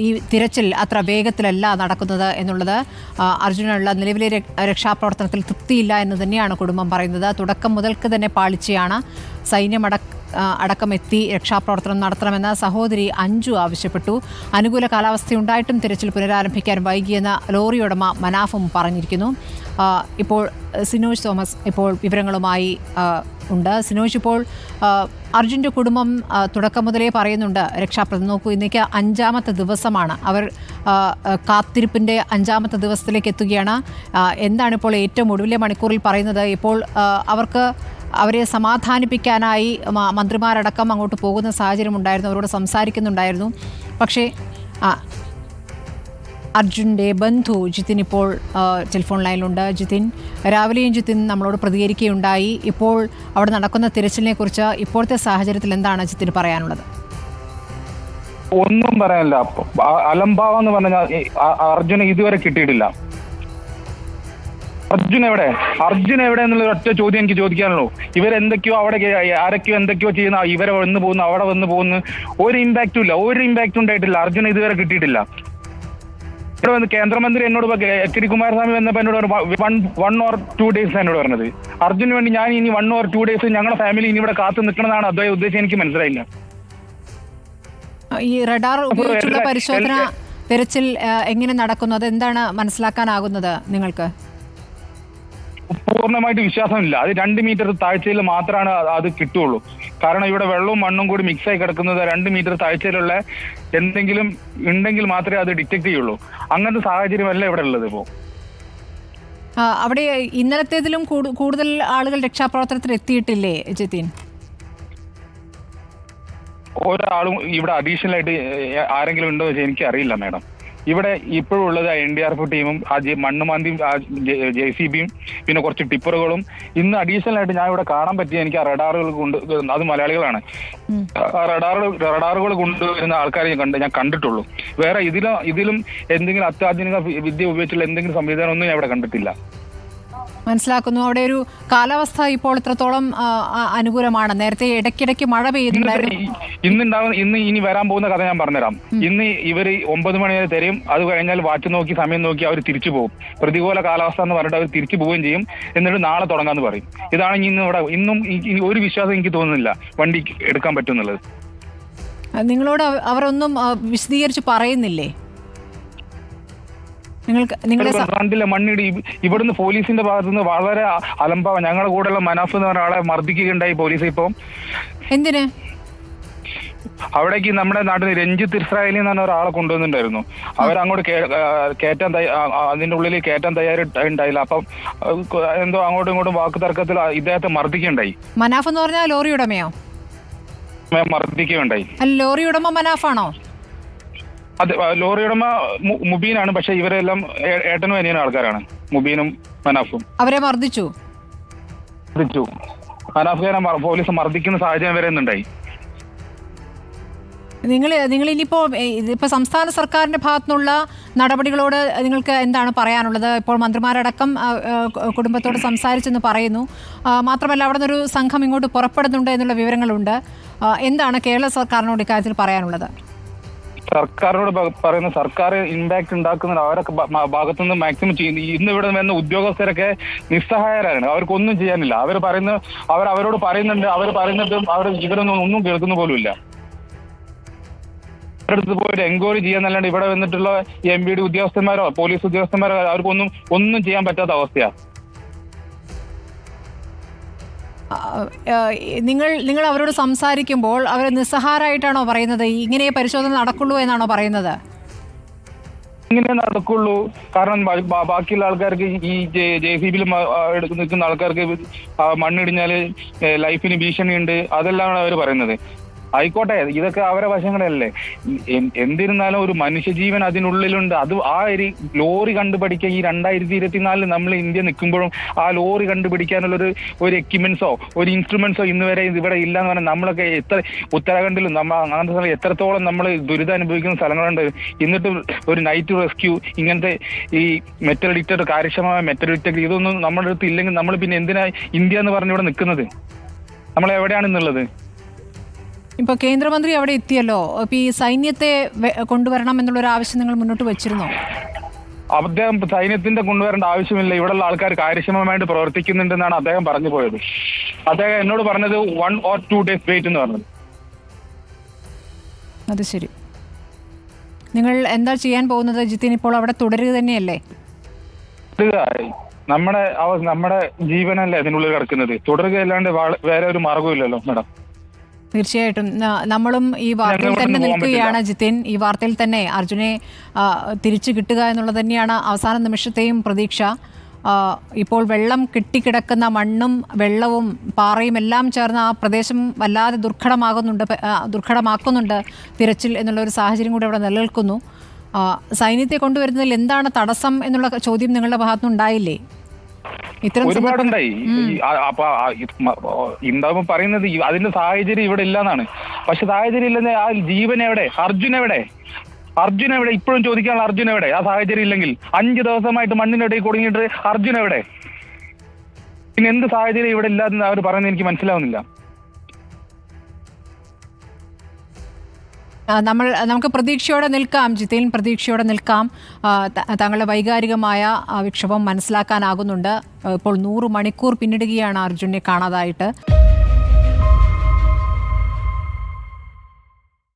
ഈ തിരച്ചിൽ അത്ര വേഗത്തിലല്ല നടക്കുന്നത് എന്നുള്ളത്. അർജുനുള്ള നിലവിലെ രക്ഷാപ്രവർത്തനത്തിൽ തൃപ്തിയില്ല എന്ന് തന്നെയാണ് കുടുംബം പറയുന്നത്. തുടക്കം മുതൽക്ക് തന്നെ പാളിച്ചയാണ്. അടക്കം എത്തി രക്ഷാപ്രവർത്തനം നടത്തണമെന്ന് സഹോദരി അഞ്ജു ആവശ്യപ്പെട്ടു. അനുകൂല കാലാവസ്ഥയുണ്ടായിട്ടും തിരച്ചിൽ പുനരാരംഭിക്കാൻ വൈകിയെന്ന് ലോറി ഉടമ മനാഫും പറഞ്ഞിരിക്കുന്നു. ഇപ്പോൾ സിനോജ് തോമസ് ഇപ്പോൾ വിവരങ്ങളുമായി ഉണ്ട്. സിനോജ്, ഇപ്പോൾ അർജുൻ്റെ കുടുംബം തുടക്കം മുതലേ പറയുന്നുണ്ട് രക്ഷാപ്രവർത്തനം നോക്കൂ, ഇന്നേക്ക് 5ാമത്തെ ദിവസമാണ്. അവർ കാത്തിരിപ്പിൻ്റെ 5ാമത്തെ ദിവസത്തിലേക്ക് എത്തുകയാണ്. എന്താണ് ഇപ്പോൾ ഏറ്റവും ഒടുവിലെ മണിക്കൂറിൽ പറയുന്നത്? ഇപ്പോൾ അവരെ സമാധാനിപ്പിക്കാനായി മന്ത്രിമാരടക്കം അങ്ങോട്ട് പോകുന്ന സാഹചര്യം ഉണ്ടായിരുന്നു, അവരോട് സംസാരിക്കുന്നുണ്ടായിരുന്നു. പക്ഷേ അർജുൻ്റെ ബന്ധു ജിതിൻ ഇപ്പോൾ ടെലിഫോൺ ലൈനിലുണ്ട്. ജിതിൻ, രാവിലെയും ജിതിൻ നമ്മളോട് പ്രതികരിക്കുകയുണ്ടായി. ഇപ്പോൾ അവിടെ നടക്കുന്ന തിരച്ചിലിനെ കുറിച്ച് ഇപ്പോഴത്തെ സാഹചര്യത്തിൽ എന്താണ് ജിതിന് പറയാനുള്ളത്? ഒന്നും പറയാനില്ല. അലംഭാവം എന്ന് പറഞ്ഞാൽ അർജുനെ ഇതുവരെ കിട്ടിയിട്ടില്ല. അർജുൻ എവിടെ എന്നുള്ള ഒറ്റ ചോദ്യം എനിക്ക് ചോദിക്കാനുള്ളൂ. ഇവരെന്തൊക്കെയോ അവിടെ ആരൊക്കെയോ എന്തൊക്കെയോ ചെയ്യുന്ന, ഇവരെ വന്ന് പോകുന്നു, അവിടെ വന്ന് പോകുന്നു, ഒരു ഇമ്പാക്റ്റും ഉണ്ടായിട്ടില്ല. അർജുന ഇതുവരെ കിട്ടിയിട്ടില്ല. ഇവിടെ വന്ന് കേന്ദ്രമന്ത്രി എന്നോട് എച്ച് ഡി കുമാരസ്വാമി വന്നപ്പോൾ എന്നോട് 1 or 2 days എന്നോട് പറഞ്ഞത്. അർജുന് വേണ്ടി ഞാൻ ഇനി 1 or 2 days ഞങ്ങളുടെ ഫാമിലി ഇനി ഇവിടെ കാത്തു നിൽക്കണമെന്നാണ് അദ്ദേഹം ഉദ്ദേശം. എനിക്ക് മനസ്സിലായില്ല. ഈ റഡാർ ഉപയോഗിച്ചുള്ള പരിശോധന തെരച്ചിൽ എങ്ങനെ നടക്കുന്നു, അതെന്താണ് മനസ്സിലാക്കാനാകുന്നത് നിങ്ങൾക്ക്? പൂർണ്ണമായിട്ട് വിശ്വാസമില്ല. അത് 2 മീറ്റർ താഴ്ചയിൽ മാത്രമാണ് അത് കിട്ടുള്ളൂ. കാരണം ഇവിടെ വെള്ളവും മണ്ണും കൂടി മിക്സായി കിടക്കുന്നത് 2 മീറ്റർ താഴ്ചയിലുള്ള എന്തെങ്കിലും ഉണ്ടെങ്കിൽ മാത്രമേ അത് ഡിറ്റക്ട് ചെയ്യുള്ളൂ. അങ്ങനത്തെ സാഹചര്യമല്ല ഇവിടെ ഉള്ളത്. ഇപ്പോൾ അവിടെ ഇന്നലത്തേതിലും കൂടുതൽ ആളുകൾ രക്ഷാപ്രവർത്തനത്തിൽ എത്തിയിട്ടില്ലേ ജിതിൻ? ഒരാളും ഇവിടെ അഡീഷണൽ ആയിട്ട് ആരെങ്കിലും ഉണ്ടോ എന്ന് എനിക്ക് അറിയില്ല മാഡം. ഇവിടെ ഇപ്പോഴും ഉള്ളത് NDRF ടീമും മണ്ണുമാന്തിയും JCBയും പിന്നെ കുറച്ച് ടിപ്പറുകളും. ഇന്ന് അഡീഷണൽ ആയിട്ട് ഞാൻ ഇവിടെ കാണാൻ പറ്റിയ എനിക്ക് ആ റഡാറുകൾ അത് മലയാളികളാണ്. റഡാറുകൾ കൊണ്ടുവരുന്ന ആൾക്കാരെ ഞാൻ കണ്ടിട്ടുള്ളൂ. വേറെ ഇതിലും എന്തെങ്കിലും അത്യാധുനിക വിദ്യ ഉപയോഗിച്ചുള്ള എന്തെങ്കിലും സംവിധാനം ഒന്നും ഞാൻ ഇവിടെ കണ്ടിട്ടില്ല. മനസ്സിലാക്കുന്നു. അവിടെ ഒരു കാലാവസ്ഥ ഇപ്പോൾ ഇത്രത്തോളം അനുകൂലമാണ്. നേരത്തെ ഇടയ്ക്കിടയ്ക്ക് മഴ പെയ്യുന്നുണ്ടായിരുന്നു. ഇന്ന് ഇനി വരാൻ പോകുന്ന കഥ ഞാൻ പറഞ്ഞുതരാം. ഇന്ന് ഇവര് 9 മണി വരെ തരും. അത് കഴിഞ്ഞാൽ വാച്ച് നോക്കി സമയം നോക്കി അവർ തിരിച്ചു പോകും. പ്രതികൂല കാലാവസ്ഥ എന്ന് പറഞ്ഞിട്ട് അവർ തിരിച്ചു പോവുകയും ചെയ്യും. എന്നിട്ട് നാളെ തുടങ്ങാന്ന് പറയും. ഇതാണ് ഇന്നും ഒരു വിശ്വാസം എനിക്ക് തോന്നുന്നില്ല വണ്ടി എടുക്കാൻ പറ്റുന്നുള്ളത്. നിങ്ങളോട് അവരൊന്നും വിശദീകരിച്ച് പറയുന്നില്ലേ? കണ്ടില്ല മണ്ണിടി. ഇവിടുന്ന് പോലീസിന്റെ ഭാഗത്തുനിന്ന് വളരെ അലംഭാവം. ഞങ്ങളുടെ കൂടെയുള്ള മനാഫ് എന്ന് പറഞ്ഞ ആളെ മർദ്ദിക്കുകയുണ്ടായി പോലീസ്. ഇപ്പൊ എന്തിന് അവിടേക്ക് നമ്മുടെ നാട്ടിൽ രഞ്ജിത്ത് ഇസ്രായേലി എന്ന് പറഞ്ഞ ഒരാളെ കൊണ്ടുവന്നിട്ടുണ്ടായിരുന്നു. അവരങ്ങോട്ട് അതിന്റെ ഉള്ളിൽ കയറ്റാൻ തയ്യാറുണ്ടായില്ല. അപ്പം എന്തോ അങ്ങോട്ടും ഇങ്ങോട്ടും വാക്ക് തർക്കത്തിൽ ഇദ്ദേഹത്തെ മർദ്ദിക്കുകയുണ്ടായി. മനാഫ് എന്ന് പറഞ്ഞാൽ ലോറി ഉടമയോ? മർദ്ദിക്കുകയുണ്ടായി. ലോറി ഉടമ മനാഫാണോ? അതെ, ലോറി ഉടമ മുബീനാണ്. പക്ഷെ ഇവരെല്ലാം ഏട്ടനും അനിയനും ആൾക്കാരാണ്, മുബീനും മനാഫും. അവരെ മർദ്ദിച്ചു. മനാഫ് പോലീസ് മർദ്ദിക്കുന്ന സാഹചര്യം വരെ ഉണ്ടായി. നിങ്ങൾ ഇനിയിപ്പോൾ സംസ്ഥാന സർക്കാരിന്റെ ഭാഗത്തുനിന്നുള്ള നടപടികളോട് നിങ്ങൾക്ക് എന്താണ് പറയാനുള്ളത്? ഇപ്പോൾ മന്ത്രിമാരടക്കം കുടുംബത്തോട് സംസാരിച്ചെന്ന് പറയുന്നു. മാത്രമല്ല അവിടെ നിന്നൊരു സംഘം ഇങ്ങോട്ട് പുറപ്പെടുന്നുണ്ട് എന്നുള്ള വിവരങ്ങളുണ്ട്. എന്താണ് കേരള സർക്കാരിനോട് ഇക്കാര്യത്തിൽ പറയാനുള്ളത്? സർക്കാരിനോട് പറയുന്ന സർക്കാർ ഇമ്പാക്ട് ഉണ്ടാക്കുന്ന അവരൊക്കെ ഭാഗത്തുനിന്ന് മാക്സിമം ചെയ്യുന്നു. ഇന്ന് ഇവിടെ വരുന്ന ഉദ്യോഗസ്ഥരൊക്കെ നിസ്സഹായരാണ്. അവർക്കൊന്നും ചെയ്യാനില്ല. അവരോട് പറയുന്നുണ്ട്. ഇവരൊന്നും ഒന്നും കേൾക്കുന്ന പോലും ഇല്ല. അടുത്ത് പോയിട്ട് എൻക്വയറി ചെയ്യാന്നല്ലാണ്ട് ഇവിടെ വന്നിട്ടുള്ള MVD ഉദ്യോഗസ്ഥന്മാരോ പോലീസ് ഉദ്യോഗസ്ഥന്മാരോ അവർക്കൊന്നും ചെയ്യാൻ പറ്റാത്ത അവസ്ഥയാണ്. നിങ്ങൾ അവരോട് സംസാരിക്കുമ്പോൾ അവർ നിസ്സഹാരായിട്ടാണോ പറയുന്നത്? ഇങ്ങനെ പരിശോധന നടക്കുള്ളൂ എന്നാണോ പറയുന്നത്? ഇങ്ങനെ നടക്കുള്ളൂ. കാരണം ബാക്കിയുള്ള ആൾക്കാർക്ക് ഈ JCBയിൽ നിൽക്കുന്ന ആൾക്കാർക്ക് മണ്ണിടിഞ്ഞാല് ലൈഫിന് ഭീഷണിയുണ്ട്. അതെല്ലാം അവർ പറയുന്നത്. ആയിക്കോട്ടെ, ഇതൊക്കെ അവരെ വശങ്ങളല്ലേ. എന്തിരുന്നാലും ഒരു മനുഷ്യജീവൻ അതിനുള്ളിലുണ്ട്. അത് ആ ഒരു ലോറി കണ്ടുപിടിക്കാൻ ഈ 2024 നമ്മൾ ഇന്ത്യ നിൽക്കുമ്പോഴും ആ ലോറി കണ്ടുപിടിക്കാനുള്ള ഒരു എക്യുപ്മെന്റ്സോ ഒരു ഇൻസ്ട്രുമെന്റ്സോ ഇന്ന് വരെ ഇവിടെ ഇല്ല എന്ന് പറഞ്ഞാൽ നമ്മളൊക്കെ ഉത്തരാഖണ്ഡിലും അങ്ങനത്തെ സ്ഥലം എത്രത്തോളം നമ്മൾ ദുരിതം അനുഭവിക്കുന്ന സ്ഥലങ്ങളുണ്ട്. എന്നിട്ട് ഒരു നൈറ്റ് റെസ്ക്യൂ ഇങ്ങനത്തെ ഈ മെറ്റൽ ഡിറ്റക്ടർ കാര്യക്ഷമമായ മെറ്റൽ ഡിറ്റക്ടർ ഇതൊന്നും നമ്മുടെ അടുത്ത് ഇല്ലെങ്കിൽ നമ്മൾ പിന്നെ എന്തിനാ ഇന്ത്യ എന്ന് പറഞ്ഞ് ഇവിടെ നിൽക്കുന്നത്? നമ്മൾ എവിടെയാണ് ഇന്നുള്ളത്? ഇപ്പോൾ കേന്ദ്രമന്ത്രി അവിടെ എത്തിയല്ലോ. ഇപ്പോൾ ഈ സൈന്യത്തെ കൊണ്ടുവരണം എന്നുള്ളൊരു ആവശ്യം നിങ്ങൾ മുന്നോട്ട് വെച്ചിരുന്നോ? അദ്ദേഹം സൈന്യത്തിന്റെ കൊണ്ടുവരേണ്ട ആവശ്യമില്ല, ഇവിടെയുള്ള ആൾക്കാർ കാര്യക്ഷമമായിട്ട് പ്രവർത്തിക്കുന്നുണ്ടെന്നാണ് അദ്ദേഹം പറഞ്ഞു പോയത്. അദ്ദേഹം എന്നോട് പറഞ്ഞത് 1 or 2 days വെയിറ്റ് എന്ന് പറഞ്ഞത്. അത് ശരി. നിങ്ങൾ എന്താ ചെയ്യാൻ പോകുന്നത് ജിതിൻ? ഇപ്പോൾ അവിടെ തുടരുക തന്നെയല്ലേ? നമ്മുടെ ജീവനല്ലേ അതിനുള്ളിൽ കിടക്കുന്നത്, തുടരുകയല്ലാണ്ട് വേറെ ഒരു മാർഗമില്ലല്ലോ മാഡം. തീർച്ചയായിട്ടും നമ്മളും ഈ വാർത്തയിൽ തന്നെ നിൽക്കുകയാണ് ജിതിൻ. ഈ വാർത്തയിൽ തന്നെ അർജുനെ തിരിച്ചു കിട്ടുക എന്നുള്ളത് തന്നെയാണ് അവസാന നിമിഷത്തെയും പ്രതീക്ഷ. ഇപ്പോൾ വെള്ളം കെട്ടിക്കിടക്കുന്ന മണ്ണും വെള്ളവും പാറയും എല്ലാം ചേർന്ന് ആ പ്രദേശം വല്ലാതെ ദുർഘടമാക്കുന്നുണ്ട് തിരച്ചിൽ എന്നുള്ള ഒരു സാഹചര്യം കൂടി അവിടെ നിലനിൽക്കുന്നു. സൈന്യത്തെ കൊണ്ടുവരുന്നതിൽ എന്താണ് തടസ്സം എന്നുള്ള ചോദ്യം നിങ്ങളുടെ ഭാഗത്തുനിന്നുണ്ടായില്ലേ? ഒരുപാടുണ്ടായി. അപ്പൊ എന്താ പറയുന്നത്, അതിന്റെ സാഹചര്യം ഇവിടെ ഇല്ലെന്നാണ്. പക്ഷെ സാഹചര്യം ഇല്ലെന്ന് ആ ജീവൻ എവിടെ? അർജുൻ എവിടെ? ഇപ്പോഴും ചോദിക്കാനുള്ള അർജുൻ എവിടെ? ആ സാഹചര്യം ഇല്ലെങ്കിൽ 5 ദിവസമായിട്ട് മണ്ണിനിടയിൽ കുടുങ്ങിയിട്ട് അർജുൻ എവിടെ? പിന്നെ എന്ത് സാഹചര്യം ഇവിടെ ഇല്ലാന്ന് അവർ പറയുന്നത് എനിക്ക് മനസ്സിലാവുന്നില്ല. നമുക്ക് പ്രതീക്ഷയോടെ നിൽക്കാം ജിതിൻ, പ്രതീക്ഷയോടെ നിൽക്കാം. താങ്കളുടെ വൈകാരികമായ വിക്ഷോഭം മനസ്സിലാക്കാനാകുന്നുണ്ട്. ഇപ്പോൾ 100 മണിക്കൂർ പിന്നിടുകയാണ് അർജുനെ കാണാതായിട്ട്.